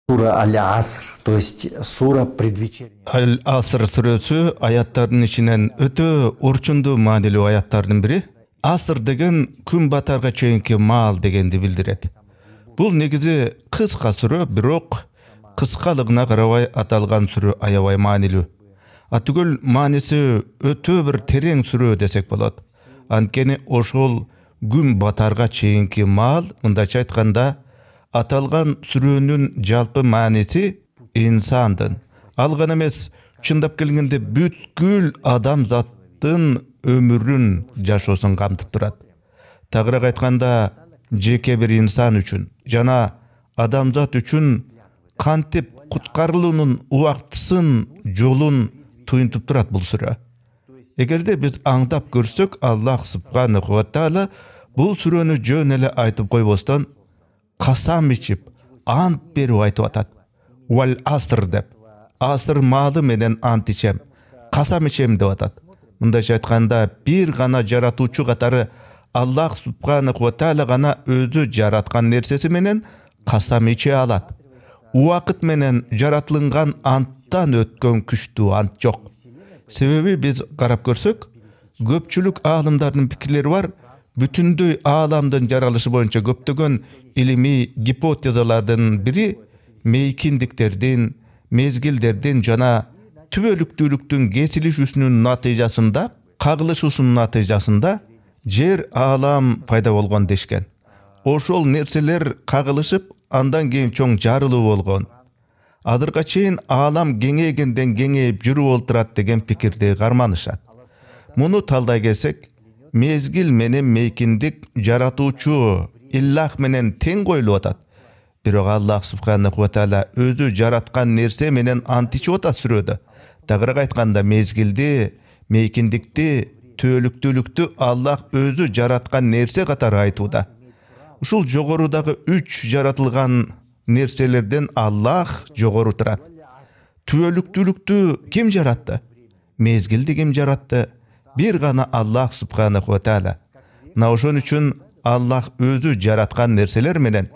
Сура Аль-Аср, то есть сура предвечерняя. Al-Asr сүрөсү аяттардын ичинен өтө орчундуу маанилүү аяттардын бири. Аср деген күн батарга чейинки маал дегенди билдирет. Бул негизи кыска сүрө, бирок кыскалыгына карабай аталган сүрө аябай маанилүү. Түгөл мааниси өтө бир терең сүрө десек болот. Анткени ошол күн батарга чейинки маал, мындайча айтканда, аталган сүрөнүн жалпы мааниси инсандын, ал гана эмес, чындап келгенде бүткүл адамзаттын өмүрүн, жашоосун камтып турат. Тагыраак айтканда, жеке бир инсан үчүн жана адамзат үчүн кантип куткарылуунун убактысын, жолун туюнтуп турат бул сүрө. Эгерде биз аңдап көрсөк, Аллах субханаху ва таала бул сүрөнү жөн эле айтып койбостон касам ичип, ант берип айтып атат. Вал аср деп. Аср маалы менен ант ичем, касам ичем деп атат. Мындайча айтканда, бир гана жаратуучу катары Аллах субханаху ва таала гана өзү жараткан нерсеси менен касам иче алат. Убакыт менен жаратылган анттан өткөн күчтүү ант жок. Себеби биз карап көрсөк, көпчүлүк аалымдардын пикирлери бар. Бүтүндөй ааламдын жаралышы боюнча көптөгөн илимий гипотезалардын бири мейкиндиктердин, мезгилдердин жана түбөлүктүүлүктүн кесилишүүсүнүн натыйжасында, кагылышуусунун натыйжасында жер аалам пайда болгон дешкен. Ошол нерселер кагылышып, андан кийин чоң жарылуу болгон. Азыркыга чейин аалам кеңейгенден кеңейип жүрүп олтурат деген пикирди карманышат. Муну талдай келсек, мезгил менен мейкиндик жаратуучу Иллах менен тең коюлуп атат. Бирок Аллах субханаху ва таала өзү жараткан нерсе менен ант ичип атат сүрөдө. Тагыраак айтканда, мезгилди, мейкиндикти, түбөлүктүүлүктү Аллах өзү жараткан нерсе катары айтууда. Ушул жогорудагы 3 жаратылган нерселерден Аллах жогору турат. Түбөлүктүүлүктү ким жаратты? Мезгилди ким жаратты? Бир гана Аллах субханаху ва таала. Ошон үчүн Аллах өзү жараткан нерселер менен,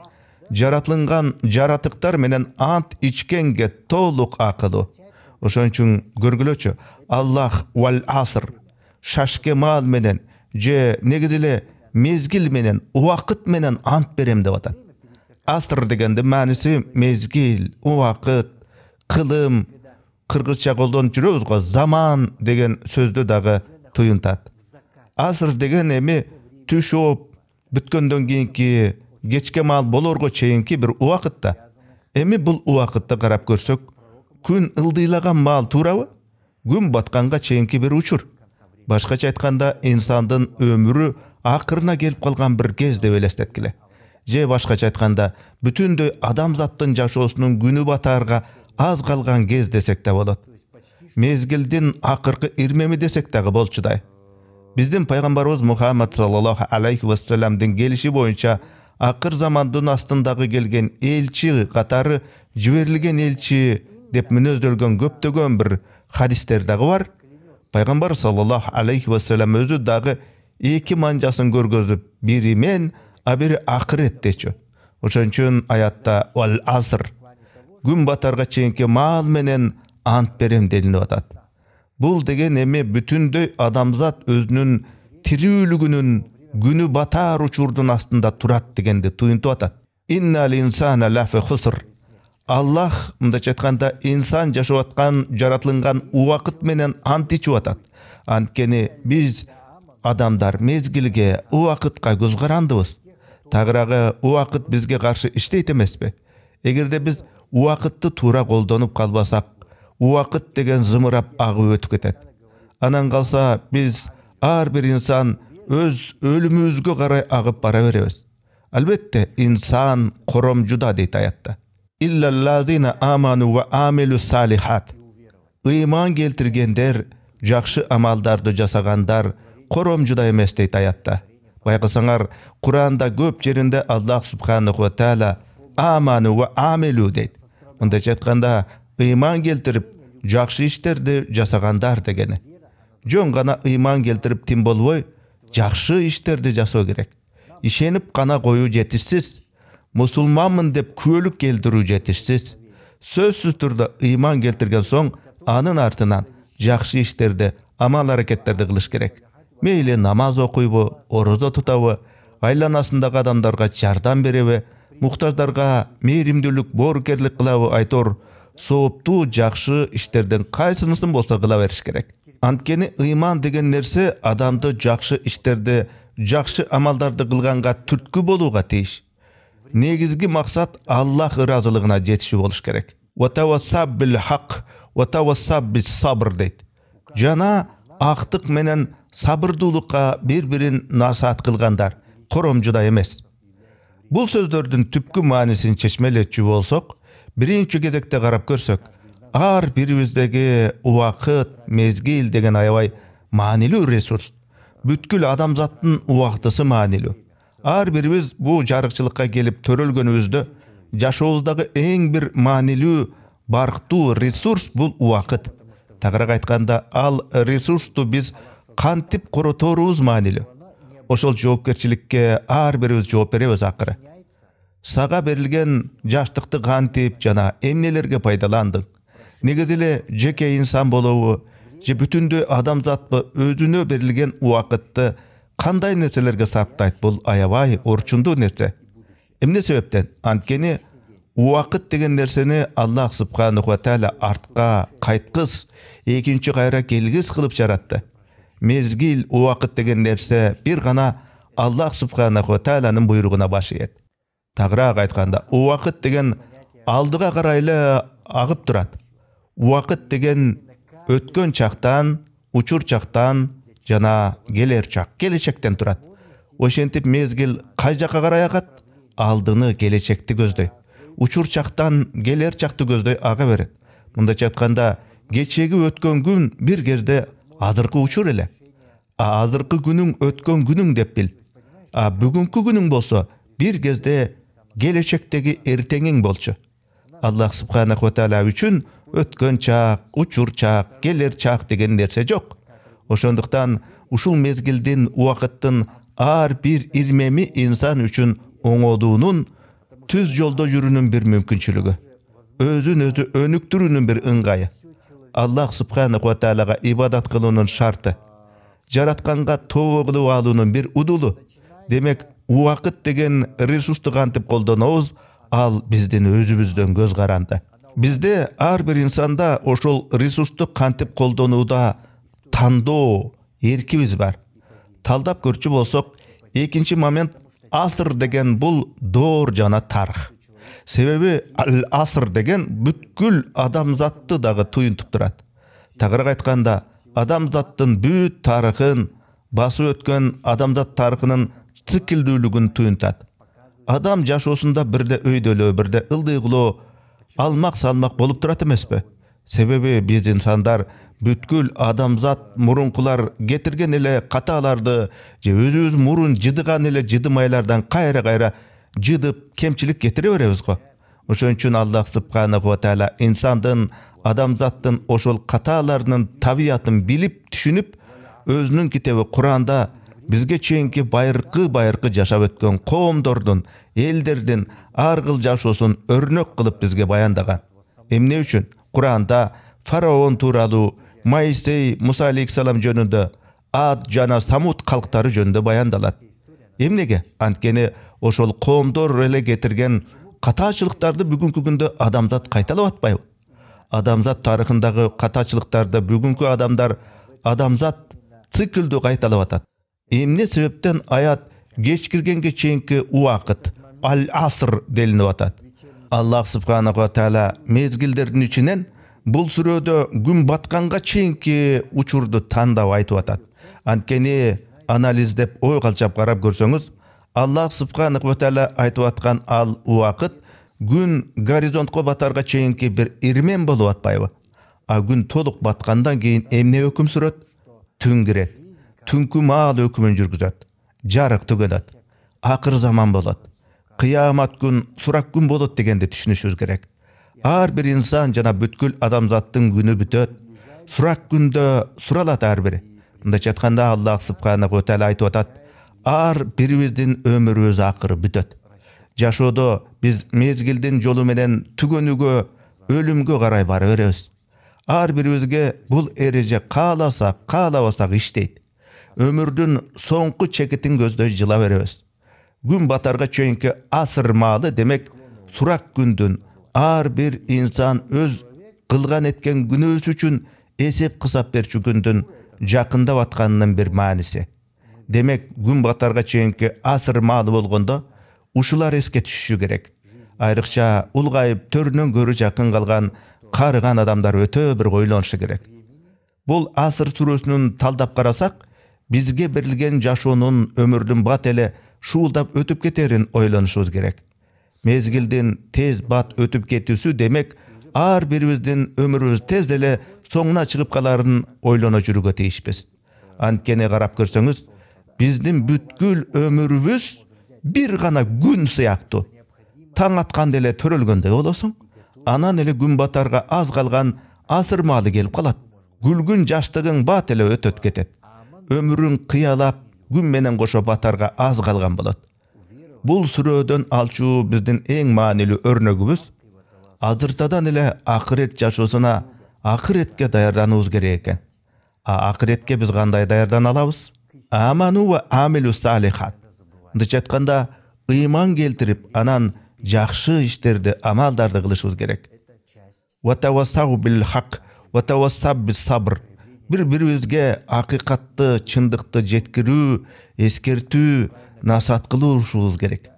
жаратылган жаратыктар менен ант ичкенге толук акылуу. Ошон үчүн көргүлөчү, Аллах вал аср, шашке маал менен, же негизи эле мезгил менен, убакыт менен ант берем деп атат. Аср дегенде мааниси мезгил, убакыт, кылым, кыргызча колдонуп жүрөбүз го, заман деген сөздү дагы туюнтат. Аср деген эми түш ооп бүткөндөн кийинки кечке маал болорго чейинки бир убакытта. Эми бул убакытты карап көрсөк, күн ылдыйлаган маал туурабы? Күн батканга чейинки бир учур. Башкача айтканда, инсандын өмүрү акырына келип калган бир кез деп элестеткиле. Же башкача айтканда, бүтүндөй адамзаттын жашоосунун күнү батаарга аз калган кез десек да болот. Мезгилдин акыркы ирмеми десек дагы болчудай. Биздин пайгамбарыбыз Мухаммад саллаллаху алейхи ва салламдын келиши боюнча акыр замандын астындагы келген элчи катары жиберилген элчи деп мүнөздөлгөн көптөгөн бир хадистер дагы бар. Пайгамбар саллаллаху алейхи ва саллам өзү дагы 2 манжасын көргөзүп, бири мен, бири акырет дечү. Ошон үчүн аятта вал аср, күн батарга чейинки маал менен ант берем делинип атат. Бул деген эми бүтүндөй адамзат өзүнүн тирүүлүгүнүн күнү батаар учурдун астында турат дегенди туюнтуп атат. Иннал инсана лафи хуср. Аллах мындайча айтканда инсан жашап аткан жаратылган убакыт менен ант ичип атат. Анткени биз адамдар мезгилге, убакытка көз карандыбыз. Тагыраагы убакыт бизге каршы иштейт эмеспи? Эгерде биз убакытты туура колдонуп калбасак, убакыт деген зымырап агып өтүп кетет. Анан калса биз ар бир инсан өз өлүмүбүзгө карай агып бара беребиз. Албетте инсан коромжуда дейт аятта. Иллаллазина аману ва амилу салихат. Ыйман келтиргендер, жакшы амалдарды жасагандар коромжуда эмес дейт аятта. Байкасаңар, Куранда көп жеринде Аллах субханаху ва таала аману ва амилу дейт. Мындайча айтканда, ыйман келтирип, жакшы иштерди жасагандар дегени. Жөн гана ыйман келтирип тим болбой, жакшы иштерди жасоо керек. Ишенип гана коюу жетишсиз. Мусулманмын деп күөлүк келтирүү жетишсиз. Сөзсүз түрдө ыйман келтирген соң, анын артынан жакшы иштерди, амал аракеттерди кылыш керек. Мейли намаз окуйбу, орозо тутабы, айланасындагы адамдарга жардам береби, муктаждарга мээримдүүлүк, боорукерлик кылабы айтор, сооптуу жакшы иштердин кайсынысын болсо кыла бериш керек. Анткени ыйман деген нерсе адамды жакшы иштерди, жакшы амалдарды кылганга түрткү болууга тийиш. Негизги максат Аллах ыраазылыгына жетишүү болуш керек. Ватавассаб бил хак, ватавассаб бис сабр дейт. Жана актык менен сабырдуулукка бири-бирин насаат кылгандар коромжуда эмес. Бул сөздөрдүн түпкү маанисин чечмелечү болсок, биринчи кезекте карап көрсөк, ар бирибиздеги убакыт, мезгил деген аябай маанилүү ресурс. Бүткүл адамзаттын убактысы маанилүү. Ар бирибиз бул жарыкчылыкка келип төрөлгөнүбүздө жашообуздагы эң бир маанилүү, барктуу ресурс бул убакыт. Тагыраак айтканда, ал ресурсту биз кантип короторубуз маанилүү. Ошол жоопкерчиликке ар бирибиз жооп беребиз акыры. Сага берилген жаштыкты кантип жана эмнелерге пайдаландың? Негизи эле жеке инсан болобу, же бүтүндөй адамзатпы өзүнө берилген убакытты кандай нерселерге сарптайт? Бул аябай орчундуу нерсе. Эмне себептен? Анткени убакыт деген нерсени Аллах субханаху ва тааля артка кайткыс, экинчи кайра келгис кылып жаратты. Мезгил, убакыт деген нерсе бир гана Аллах субханаху ва таалянын буйругуна баш ийет. Тагыраак айтканда, убакыт деген алдыга карайлы агып турат. Убакыт деген өткөн чактан, учур чактан жана келер чак, келечектен турат. Ошентип мезгил кай жакка карай агат? Алдыны, келечекти көздөй. Учур чактан келер чакты көздөй ага берет. Мындайча айтканда, кечеги өткөн күн бир кезде азыркы учур эле. Азыркы күнүң өткөн күнүң деп бил. Бүгүнкү күнүң болсо бир кезде келечектеги эртеңиң болчу. Аллах субханаху ва тааля үчүн өткөн чак, учур чак, келер чак деген нерсе жок. Ошондуктан ушул мезгилдин, убакыттын ар бир ирмеми инсан үчүн оңолуунун, түз жолдо жүрүүнүн бир мүмкүнчүлүгү, өзүн өзү өнүктүрүүнүн бир ыңгайы. Аллах субханаху ва таалага ибадат кылуунун шарты, жаратканга тобо кылып алуунун бир удулу. Демек, убакыт деген ресурсту кантип колдонобуз, ал биздин өзүбүздөн көз каранды. Бизде ар бир инсанда ошол ресурсту кантип колдонууда тандоо эркибиз бар. Талдап көрчү болсок, экинчи момент аср деген бул доор жана тарых. Себеби аср деген бүткүл адамзатты дагы туюнтуп турат. Тагыраак айтканда, адамзаттын бүт тарыхын, басып өткөн адамзат тарыхынын циклдүүлүгүн туюнтат. Адам жашоосунда бирде өйдөлөө, бирде ылдыйгылоо, алмак салмак болуп турат эмеспи? Себеби биз инсандар бүткүл адамзат мурункулар кетирген эле каталарды, же өзүбүз мурун жыдыган эле жыдымайлардан кайра жыдып кемчилик кетире беребиз го. Ошон үчүн Аллах субханаху ва тааля инсандын, адамзаттын ошол каталарынын табиятын билип, түшүнүп, өзүнүн китеби Куранда бизге чейинки байыркы жашап өткөн коомдордун, элдердин ар кыл жашоосун өрнөк кылып бизге баяндаган. Эмне үчүн? Куранда фараон тууралуу, Моисей, Муса алейхиссалам жөнүндө, Ад жана Самуд калктары жөнүндө баяндалат. Эмнеге? Анткени ошол коомдор эле кетирген катачылыктарды бүгүнкү күндө адамзат кайталап атпайбы? Адамзат тарыхындагы катачылыктарды бүгүнкү адамзат циклдүү кайталап атат. Эмне себептен аят кечкиргенге чейинки убакыт, аль-аср делинип атат? Аллах субханаху ва тааля мезгилдердин ичинен бул сүрөдө күн батканга чейинки учурду тандап айтып атат. Анткени анализдеп ой калчап карап көрсөңүз, Аллах субханаху ва тааля айтып аткан ал убакыт күн горизонтко батарга чейинки бир ирмен болуп атпайбы? Күн толук баткандан кийин эмне өкүм сүрөт? Түн кирет. Түнкү маал өкүмүн жүргүзөт. Жарык түгөнөт. Акыр заман болот. Кыямат күн, сурак күн болот дегенди түшүнүшүбүз керек. Ар бир инсан жана бүткүл адамзаттын күнү бүтөт. Сурак күндө суралат ар бири. Мындайча айтканда, Аллах субханаху ва тааля айтып атат: ар бирибиздин өмүрүбүз акыры бүтөт. Жашоодо биз мезгилдин жолу менен түгөнүүгө ölümgө карай бара беребиз. Ар бирибизге бул эреже кааласак, каалабасак иштейт. Өмүрдүн соңку чекитин көздөй жыла беребиз. Күн батарга чейинки асыр маалы, демек сурак күндүн ар бир инсан өз кылган эткен күнөөсү үчүн эсеп кысап берчү күндүн жакындап атканынын бир мааниси. Демек күн батарга чейинки асыр маалы болгондо ушулар эске түшүшү керек. Айрыкча улгайып төрүнөн көрү жакын калган карыган адамдар өтө бир ойлонушу керек. Бул асыр сүрөсүнүн талдап карасак, бизге берилген жашоонун өмүрдүн бат эле шуулдап өтүп кетерин ойлонушубуз керек. Мезгилдин тез бат өтүп кетүүсү демек ар бирибиздин өмүрүбүз тез эле соңуна чыгып каларын ойлоно жүрүүгө тийишпиз. Анткени карап көрсөңүз, биздин бүткүл өмүрүбүз бир гана күн сыяктуу. Таң атканда эле төрөлгөндөй болосуң, анан эле күн батарга аз калган асыр маалы келип калат. Күлгүн жаштыгың бат эле өтөт кетет. Өмүрүң кыялап, күн менен кошо батарга аз калган болот. Бул сүрөдөн алчу биздин эң маанилүү өрнөгүбүз. Азыртадан эле акырет жашоосуна, акыретке даярдануубуз керек экен. Акыретке биз кандай даярдана алабыз? Аману ва амилу салихат. Мындайча айтканда, ыйман келтирип, анан жакшы иштерди, амалдарды кылышыбыз керек. Ва тавассау бил хак, ва тавассаб бис сабр. Бири-бирибизге акыйкатты, чындыкты жеткирүү, эскертүү, насаат кылышыбыз керек.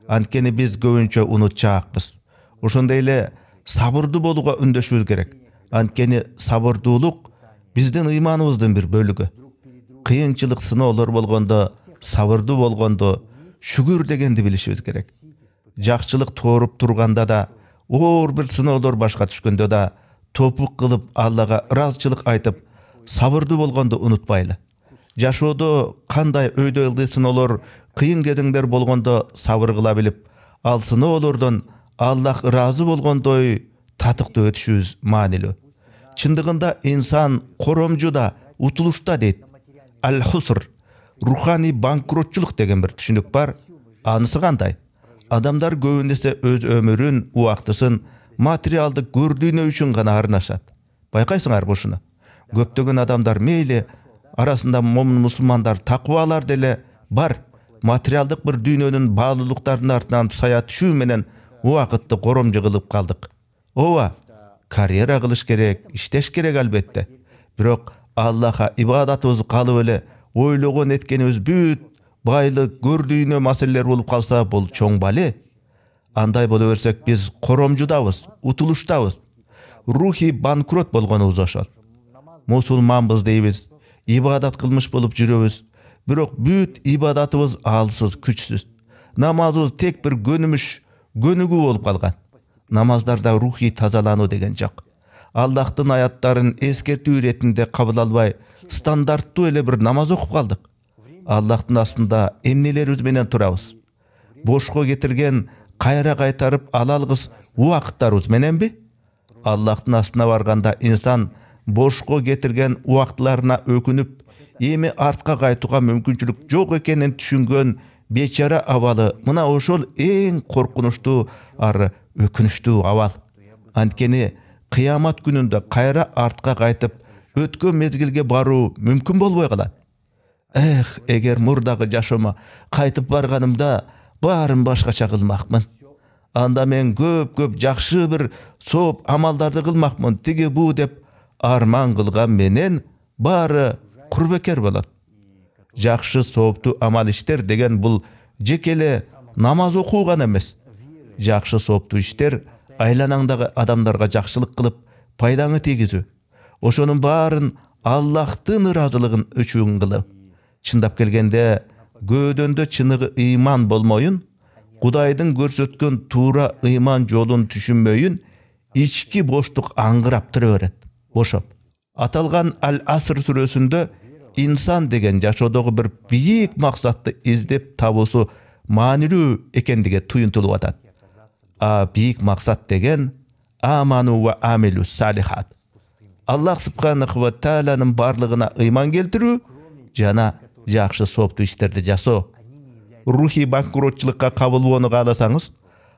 Анткени биз көбүнчө унутчаакпыз. Ошондой эле сабырдуу болууга үндөшүбүз керек. Анткени сабырдуулук биздин ыйманыбыздын бир бөлүгү. Кыйынчылык, сыноолор болгондо, сабырдуу болгондо шүгүр дегенди билишибиз керек. Жакчылык тооруп турганда да, оор бир сыноолор башка түшкөндө да топук кылып Аллага ыраазычылык айтып, сабырдуу болгондо унутпайлы. Жашоодо кандай өйдө ылдый сыноолор, кыйын кезеңдер болгондо сабыр кыла билип, ал сыноолордон Аллах ыраазы болгондой татыктуу өтүшүбүз маанилүү. Чындыгында инсан коромжуда, утулушта дейт. Аль-хуср, руханий банкротчулук деген бир түшүнүк бар. Анысы кандай? Адамдар көбүнесе өз өмүрүн, убактысын материалдык көрдүйнө үчүн гана арнашат. Байкайсыңар ушуну? Көптөгөн адамдар мейли арасында момун мусулмандар, такыбалар деле бар. Материалдык бир дүйнөнүн баалуулуктарынын артынан сая түшүү менен убакытты коромжу кылып калдык. Ооба, карьера кылыш керек, иштеш керек албетте. Бирок Аллаха ибадатыбыз калып эле ойлогон эткенибиз бүт байлык, көрдүйнө маселелер болуп калса, бул чоң бали. Андай боло берсек, биз коромжудабыз, утулуштабыз. Рухи банкрот болгонубуз ошол. Мусулманбыз дейбиз, ибадат кылмыш болуп жүрөбүз. Бирок бүт ибадатыбыз алсыз, күчсүз. Намазыбыз тек бир көнүгүү болуп калган. Намаздарда рухи тазалануу деген жок. Аллахтын аяттарын эскертүү иретинде кабыл албай, стандарттуу эле бир намаз окуп калдык. Аллахтын астында эмнелерибиз менен турабыз? Бошко кетирген кайра кайтарып ала алгыс убакыттарыбыз мененби? Аллахтын астына барганда инсан бошко кетирген убактыларына өкүнүп, эми артка кайтууга мүмкүнчүлүк жок экенин түшүнгөн бечара абалы, мына ошол эң коркунучтуу ары өкүнүчтүү абал. Анткени кыямат күнүндө кайра артка кайтып, өткөн мезгилге баруу мүмкүн болбой калат. Эгер мурдагы жашоомо кайтып барганымда баарын башкача кылмакмын. Анда мен көп жакшы бир сооп амалдарды кылмакмын, тиги бу деп арман кылган менен баары курбекер болот. Жакшы сооптуу амал иштер деген бул жекеле намаз окуу гана эмес. Жакшы сооптуу иштер айланаңдагы адамдарга жакшылык кылып, пайдаңы тийгизүү. Ошонун баарын Аллахтын ыраазылыгын үчүн кылып. Чындап келгенде, көөдөндө чыныгы ыйман болмоюн, Кудайдын көрсөткөн туура ыйман жолун түшүнмөйүн, ички боштук аңгырап тура берет, бошоп. Аталган Аль-Аср сүрөсүндө инсан деген жашоодогу бир бийик максатты издеп табуусу маанилүү экендиги туюнтулуп атат. Бийик максат деген аману ва амилу салихат. Аллах субханаху ва тааланын барлыгына ыйман келтирүү жана жакшы сооптуу иштерди жасоо. Рухи банкротчулукка кабылууну кааласаңыз,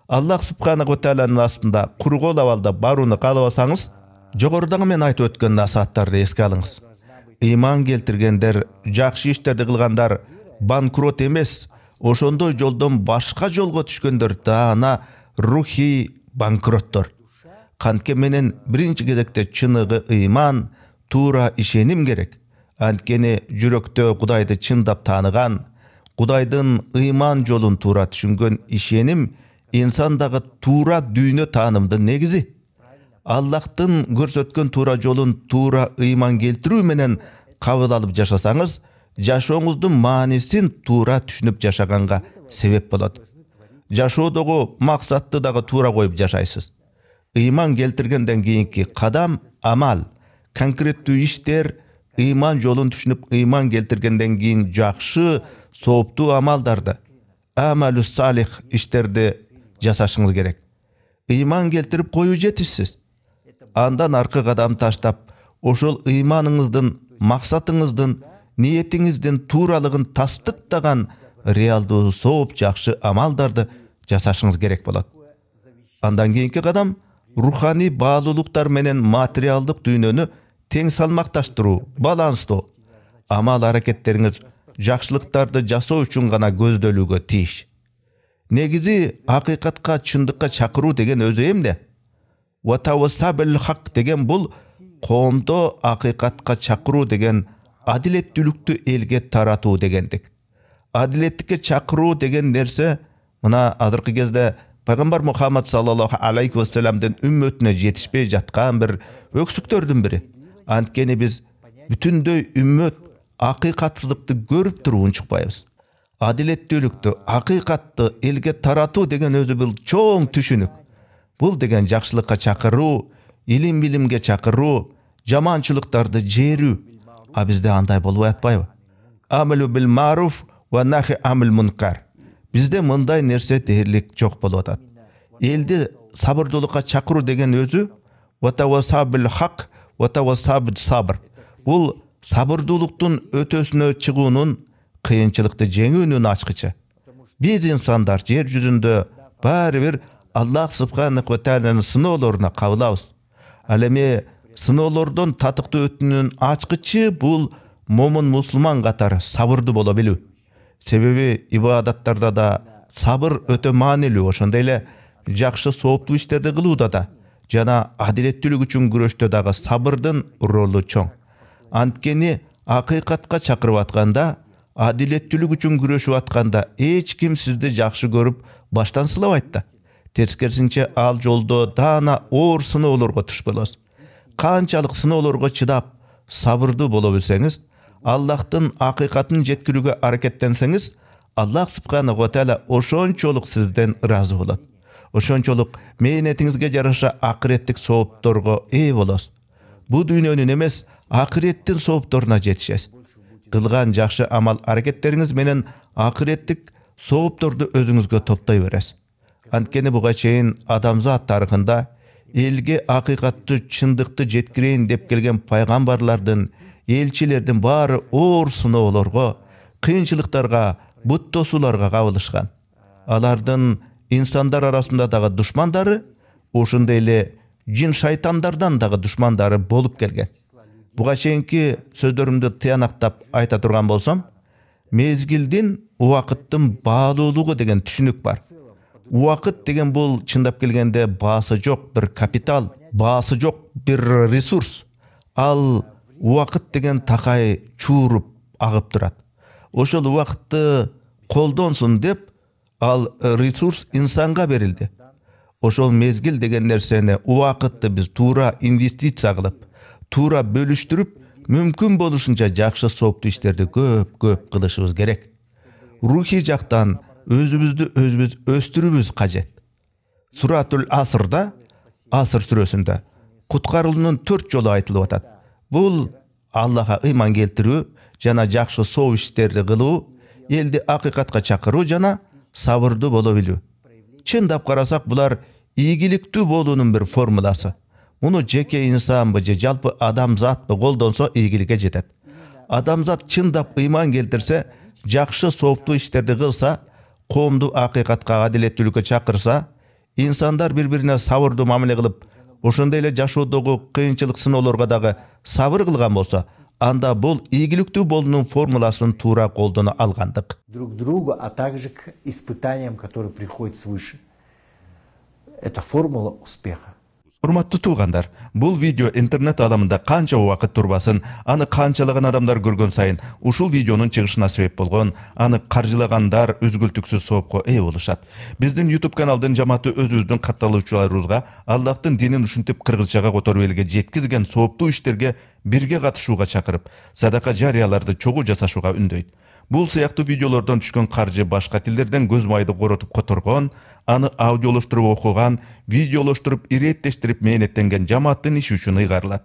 Аллах субханаху ва тааlanın астында кургол абалда барууну каалабасаңыз, жогорудагы мен айтып өткөн насааттарды эске алыңыз. Ыйман келтиргендер, жакшы иштерди кылгандар банкрот эмес, ошондой жолдон башка жолго түшкөндөр даана рухий банкроттор. Кантке менен биринчи кезекте чыныгы ыйман, туура ишеним керек. Анткени жүрөктө Кудайды чындап тааныган, Кудайдын ыйман жолун туура түшүнгөн ишеним инсандагы туура дүйнө таанымдын негизи. Аллахтын көрсөткөн туура жолун туура ыйман келтирүү менен кабыл алып жашасаңыз, жашооңуздун маанисин туура түшүнүп жашаганга себеп болот. Жашоодогу максатты дагы туура коюп жашайсыз. Ыйман келтиргенден кийинки кадам амал, конкреттүү иштер, ыйман жолун түшүнүп ыйман келтиргенден кийин жакшы, сооптуу амалдарды, амалус салих иштерди жасашыңыз керек. Ыйман келтирип коюу жетишсиз. Андан аркы кадам таштап, ошол ыйманыңыздын, максатыңыздын, ниетиңиздин тууралыгын тастыктаган реалдуу сооп жакшы амалдарды жасашыңыз керек болот. Андан кийинки кадам руханий баалуулуктар менен материалдык дүйнөнү тең салмакташтыруу, баланстоо. Амал аракеттериңиз жакшылыктарды жасоо үчүн гана көздөлүүгө тийиш. Негизи акыйкатка, чындыкка чакыруу деген өзү эмне? Ва тавассабил хак деген бул коомдо акыйкатка чакыруу деген адилеттүүлүктү элге таратуу дегендик. Адилеттикке чакыруу деген нерсе мына азыркы кезде Пайгамбар Мухаммад саллаллаху алейхи ва салламдын үммөтүнө жетишпей жаткан бир өксүктөрдүн бири. Анткени биз бүтүндөй үммөт акыйкатсыздыкты көрүп туруп унчукпайбыз. Адилеттүүлүктү, акыйкатты элге таратуу деген өзү бул чоң түшүнүк. Бул деген жакшылыкка чакыруу, илим-билимге чакыруу, жаманчылыктарды жээрүү. А бизде андай болбой атпайбы? Амалу бил маруф ва нахи амил мункар. Бизде мындай нерсе дээрлик жок болуп атат. Элди сабырдуулукка чакыруу деген өзү ва тавассабил хак ва тавассабил сабр. Бул сабырдуулуктун өтөсүнө чыгуунун, кыйынчылыкты жеңүүнүн ачкычы. Биз инсандар жер жүзүндө баары бир Аллах субханаху ва тааlanын сыноолоруна кабылабыз. Ал эми сыноолордон татыктуу өтүүнүн ачкычы бул момун мусулман катары сабырдуу боло билүү. Себеби ибадаттарда да сабыр өтө маанилүү, ошондой эле жакшы сооптуу иштерди кылууда да жана адилеттүүлүк үчүн күрөштө дагы сабырдын ролу чоң. Анткени акыйкатка чакырып атканда, адилеттүүлүк үчүн күрөшүп атканда эч ким сизди жакшы көрүп баштан сылабайт да. Тескерисинче ал жолдо даана оор сыноолорго туш болосуз. Канчалык сыноолорго чыдап, сабырдуу боло билсеңиз, Аллахтын акыйкатын жеткирүүгө аракеттенсеңиз, Аллах субханаху ва таала ошончолук сизден ыраазы болот. Ошончолук мээнетиңизге жараша акыреттик соопторго ээ болосуз. Бу дүйнөнүн эмес, акыреттин соопторуна жетишесиз. Кылган жакшы амал аракеттериңиз менен акыреттик соопторду өзүңүзгө топтой бересиз. Анткени буга чейин адамзат тарыхында элге акыйкатты, чындыкты жеткирейин деп келген пайгамбарлардын, элчилердин баары оор сыноолорго, кыйынчылыктарга, буттосууларга кабылышкан. Алардын инсандар арасында дагы душмандары, ошондой эле жин шайтандардан дагы душмандары болуп келген. Буга чейинки сөздөрүмдү тыянактап айта турган болсом, мезгилдин, убакыттын баалуулугу деген түшүнүк бар. Убакыт деген бул чындап келгенде баасы жок бир капитал, баасы жок бир ресурс. Ал убакыт деген такай чууруп агып турат. Ошол убакытты колдонсун деп, ал ресурс инсанга берилди. Ошол мезгил деген нерсени, убакытты биз туура инвестиция кылып, туура бөлүштүрүп, мүмкүн болушунча жакшы сооптуу иштерди көп кылышыбыз керек. Рухий жактан өзүбүздү өзүбүз өстүрүүбүз кажет. Суратул Асрда, Аср сүрөсүндө куткарылуунун 4 жолу айтылып атат. Бул Аллахка ыйман келтирүү жана жакшы сооп иштерди кылуу, элди акыйкатка чакыруу жана сабырдуу боло билүү. Чындап карасак, булар ийгиликтүү болуунун бир формуласы. Муну жеке инсанбы же жалпы адамзатпы колдонсо ийгиликке жетет. Адамзат чындап ыйман келтирсе, жакшы сооптуу иштерди кылса, коомду акыйкатка, адилеттүүлүккө чакырса, insanlar bir-birine sabırды мамиле кылып, ошондой эле жашоодогу кыйынчылык сыноолорго дагы сабыр кылган болсо, анда бул ийгиликтүү болуунун формуласын туура колдоно алгандык. Друг другу, а также к испытаниям, которые приходят свыше. Это формула успеха. Урматтуу туугандар, бул видео интернет аламында канча убакыт турбасын, аны канчалаган адамдар көргөн сайын ушул видеонун чыгышына себеп болгон, аны каржылагандар үзгүлтүксүз соопко ээ болушат. Биздин YouTube каналдын жамааты өзүбүздүн катталуучуларыбызга Аллахтын динин ушинтип кыргызчага которуп элге жеткизген сооптуу иштерге бирге катышууга чакырып, садака жарыяларды чогуу жасашууга үндөйт. Бул сыяктуу видеолордон түшкөн каржы башка тилдерден көз майды коротуп которгон, аны аудиолоштуруп окуган, видеолоштуруп иреттештирип мээнеттенген жамааттын иши үчүн ыйгарылат.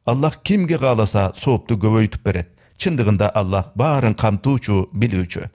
Аллах кимге кааласа соопту көбөйтүп берет. Чындыгында Аллах баарын камтуучу, билүүчү.